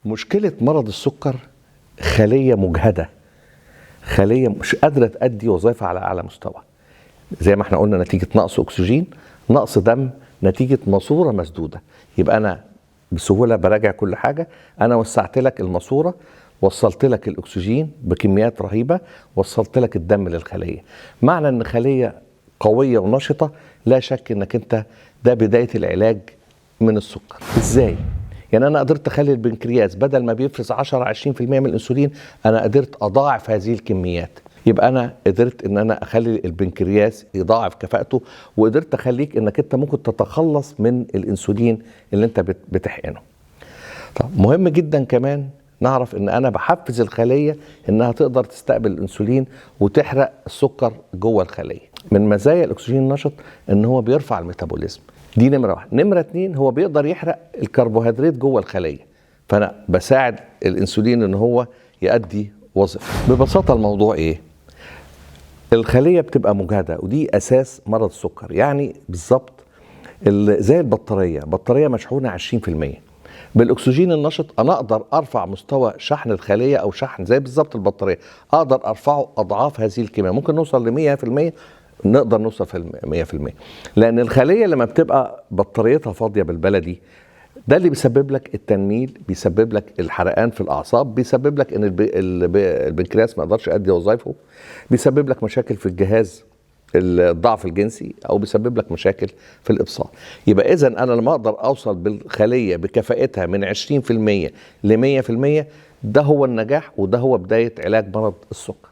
مشكلة مرض السكر خلية مجهدة، خلية مش قادرة تأدي وظائفها على أعلى مستوى. زي ما احنا قلنا نتيجة نقص أكسجين، نقص دم، نتيجة ماسورة مسدودة. يبقى أنا بسهولة براجع كل حاجة، أنا وسعت لك الماسورة، وصلت لك الأكسجين بكميات رهيبة، وصلت لك الدم للخلية. معنى أن خلية قوية ونشطة لا شك أنك أنت ده بداية العلاج من السكر. إزاي؟ يعني أنا قدرت أخلي البنكرياس بدل ما بيفرز 10-20% من الأنسولين، أنا قدرت أضاعف هذه الكميات. يبقى أنا قدرت إن أنا أخلي البنكرياس يضاعف كفاءته، وقدرت أخليك إنك أنت ممكن تتخلص من الأنسولين اللي أنت بتحقنه. طب مهم جدا كمان نعرف إن أنا بحفز الخلية إنها تقدر تستقبل الأنسولين وتحرق السكر جوه الخلية. من مزايا الأكسجين النشط إن هو بيرفع الميتابوليزم، دي نمرة واحد. نمرة اتنين، هو بيقدر يحرق الكربوهيدرات جوه الخلية، فأنا بساعد الأنسولين إن هو يؤدي وظيفة. ببساطة الموضوع إيه؟ الخلية بتبقى مجهدة، ودي أساس مرض السكر. يعني بالظبط زي بطارية مشحونة 20%. بالأكسجين النشط أنا أقدر أرفع مستوى شحن الخلية، أو شحن زي بالظبط البطارية، أقدر أرفعه أضعاف هذه الكمية، ممكن نوصل ل100%، نقدر نوصل في 100%. لأن الخلية لما بتبقى بطاريتها فاضية بالبلدي، ده اللي بيسبب لك التنميل، بيسبب لك الحرقان في الأعصاب، بيسبب لك إن البنكرياس ما يقدرش يؤدي وظائفه، بيسبب لك مشاكل في الجهاز الضعف الجنسي، أو بيسبب لك مشاكل في الإبصار. يبقى إذن أنا لما أقدر أوصل بالخلية بكفاءتها من 20% ل100%، ده هو النجاح، وده هو بداية علاج مرض السكر.